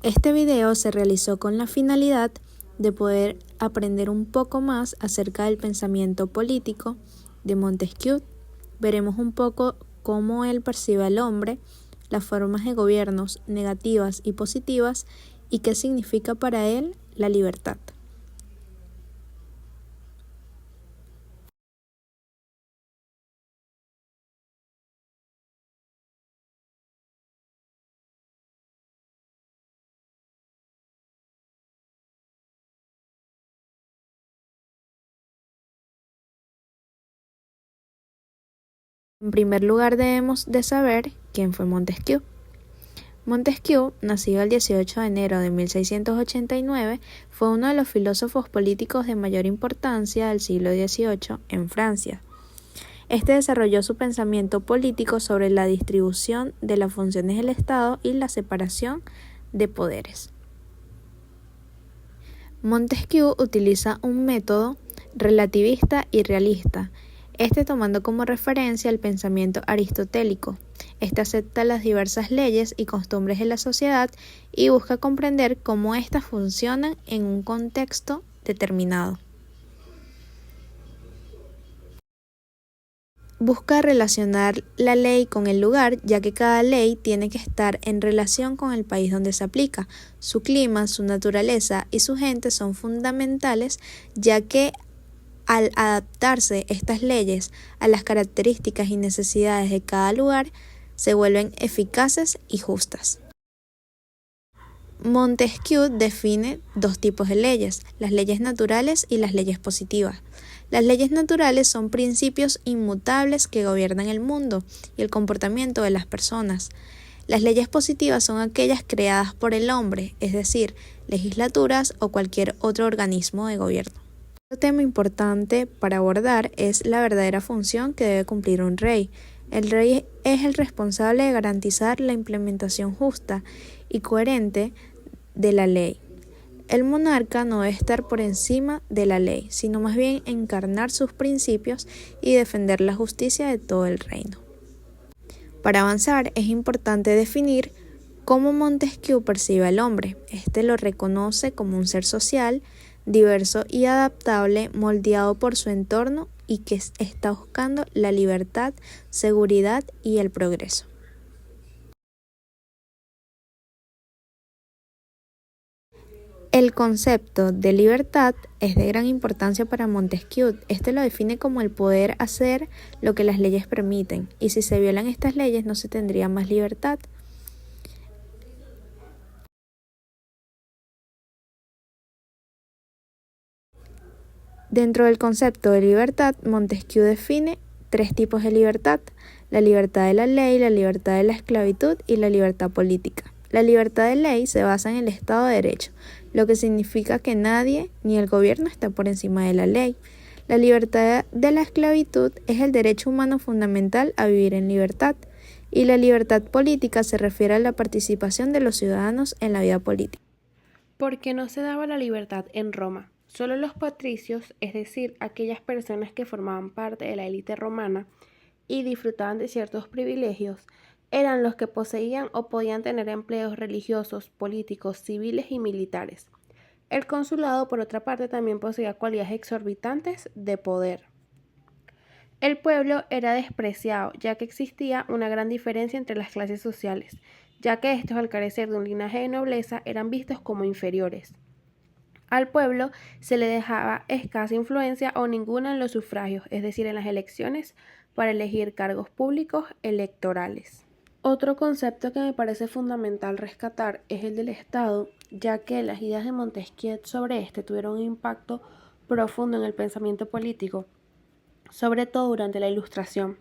Este video se realizó con la finalidad de poder aprender un poco más acerca del pensamiento político de Montesquieu. Veremos un poco cómo él percibe al hombre, las formas de gobiernos negativas y positivas y qué significa para él la libertad. En primer lugar debemos de saber quién fue Montesquieu. Montesquieu, nacido el 18 de enero de 1689, fue uno de los filósofos políticos de mayor importancia del siglo XVIII en Francia. Este desarrolló su pensamiento político sobre la distribución de las funciones del Estado y la separación de poderes. Montesquieu utiliza un método relativista y realista, tomando como referencia el pensamiento aristotélico. Acepta las diversas leyes y costumbres de la sociedad y busca comprender cómo éstas funcionan en un contexto determinado. Busca relacionar la ley con el lugar, ya que cada ley tiene que estar en relación con el país donde se aplica. Su clima, su naturaleza y su gente son fundamentales, ya que al adaptarse estas leyes a las características y necesidades de cada lugar, se vuelven eficaces y justas. Montesquieu define dos tipos de leyes, las leyes naturales y las leyes positivas. Las leyes naturales son principios inmutables que gobiernan el mundo y el comportamiento de las personas. Las leyes positivas son aquellas creadas por el hombre, es decir, legislaturas o cualquier otro organismo de gobierno. Otro tema importante para abordar es la verdadera función que debe cumplir un rey. El rey es el responsable de garantizar la implementación justa y coherente de la ley. El monarca no debe estar por encima de la ley, sino más bien encarnar sus principios y defender la justicia de todo el reino. Para avanzar, es importante definir cómo Montesquieu percibe al hombre. Lo reconoce como un ser social, diverso y adaptable, moldeado por su entorno y que está buscando la libertad, seguridad y el progreso. El concepto de libertad es de gran importancia para Montesquieu. Lo define como el poder hacer lo que las leyes permiten, y si se violan estas leyes no se tendría más libertad. Dentro del concepto de libertad, Montesquieu define tres tipos de libertad: la libertad de la ley, la libertad de la esclavitud y la libertad política. La libertad de ley se basa en el Estado de Derecho, lo que significa que nadie ni el gobierno está por encima de la ley. La libertad de la esclavitud es el derecho humano fundamental a vivir en libertad, y la libertad política se refiere a la participación de los ciudadanos en la vida política. ¿Por qué no se daba la libertad en Roma? Solo los patricios, es decir, aquellas personas que formaban parte de la élite romana y disfrutaban de ciertos privilegios, eran los que poseían o podían tener empleos religiosos, políticos, civiles y militares. El consulado, por otra parte, también poseía cualidades exorbitantes de poder. El pueblo era despreciado, ya que existía una gran diferencia entre las clases sociales, ya que estos, al carecer de un linaje de nobleza, eran vistos como inferiores. Al pueblo se le dejaba escasa influencia o ninguna en los sufragios, es decir, en las elecciones para elegir cargos públicos electorales. Otro concepto que me parece fundamental rescatar es el del Estado, ya que las ideas de Montesquieu sobre tuvieron un impacto profundo en el pensamiento político, sobre todo durante la Ilustración.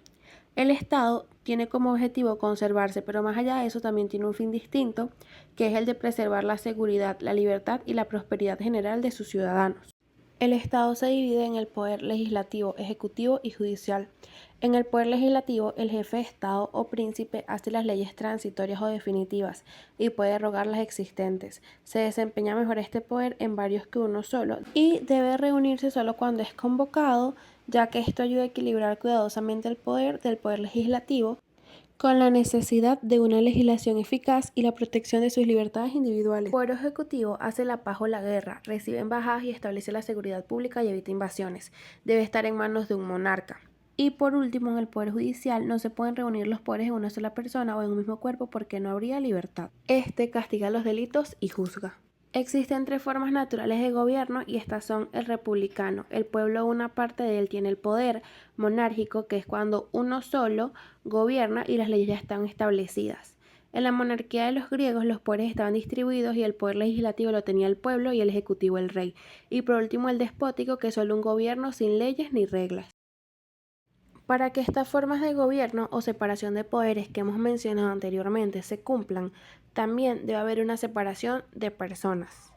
El Estado tiene como objetivo conservarse, pero más allá de eso también tiene un fin distinto, que es el de preservar la seguridad, la libertad y la prosperidad general de sus ciudadanos. El Estado se divide en el poder legislativo, ejecutivo y judicial. En el poder legislativo, el jefe de Estado o príncipe hace las leyes transitorias o definitivas y puede derogar las existentes. Se desempeña mejor este poder en varios que uno solo y debe reunirse solo cuando es convocado, ya que esto ayuda a equilibrar cuidadosamente el poder del poder legislativo con la necesidad de una legislación eficaz y la protección de sus libertades individuales. El Poder Ejecutivo hace la paz o la guerra, recibe embajadas y establece la seguridad pública y evita invasiones. Debe estar en manos de un monarca. Y por último, en el Poder Judicial no se pueden reunir los poderes en una sola persona o en un mismo cuerpo porque no habría libertad. Este castiga los delitos y juzga. Existen 3 formas naturales de gobierno y estas son el republicano. El pueblo, una parte de él, tiene el poder monárquico, que es cuando uno solo gobierna y las leyes ya están establecidas. En la monarquía de los griegos los poderes estaban distribuidos y el poder legislativo lo tenía el pueblo y el ejecutivo el rey. Y por último el despótico, que es solo un gobierno sin leyes ni reglas. Para que estas formas de gobierno o separación de poderes que hemos mencionado anteriormente se cumplan, también debe haber una separación de personas,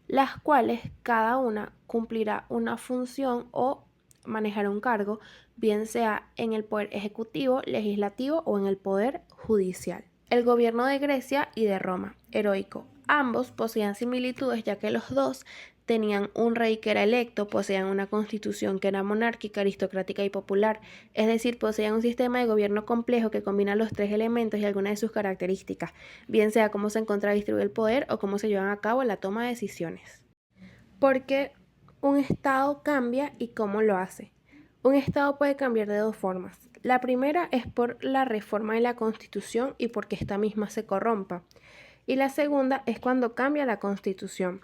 las cuales cada una cumplirá una función o manejará un cargo, bien sea en el poder ejecutivo, legislativo o en el poder judicial. El gobierno de Grecia y de Roma, heroico. Ambos poseían similitudes ya que los dos tenían un rey que era electo, poseían una constitución que era monárquica, aristocrática y popular, es decir, poseían un sistema de gobierno complejo que combina los 3 elementos y algunas de sus características, bien sea cómo se encuentra distribuido el poder o cómo se llevan a cabo la toma de decisiones. Porque un Estado cambia y cómo lo hace. Un Estado puede cambiar de 2 formas. La primera es por la reforma de la Constitución y porque esta misma se corrompa. Y la segunda es cuando cambia la Constitución.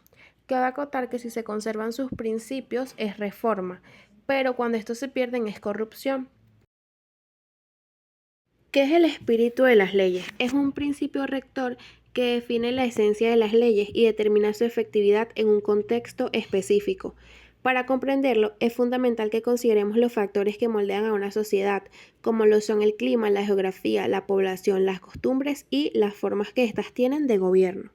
Cabe acotar que si se conservan sus principios es reforma, pero cuando estos se pierden es corrupción. ¿Qué es el espíritu de las leyes? Es un principio rector que define la esencia de las leyes y determina su efectividad en un contexto específico. Para comprenderlo, es fundamental que consideremos los factores que moldean a una sociedad, como lo son el clima, la geografía, la población, las costumbres y las formas que éstas tienen de gobierno.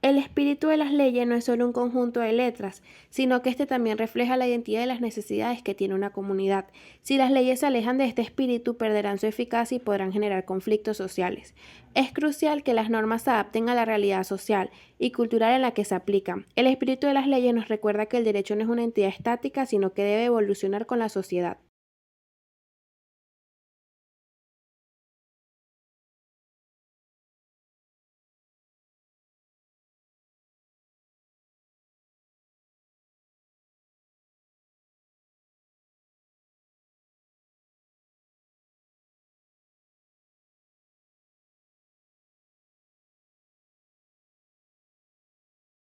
El espíritu de las leyes no es solo un conjunto de letras, sino que este también refleja la identidad y las necesidades que tiene una comunidad. Si las leyes se alejan de este espíritu, perderán su eficacia y podrán generar conflictos sociales. Es crucial que las normas se adapten a la realidad social y cultural en la que se aplican. El espíritu de las leyes nos recuerda que el derecho no es una entidad estática, sino que debe evolucionar con la sociedad.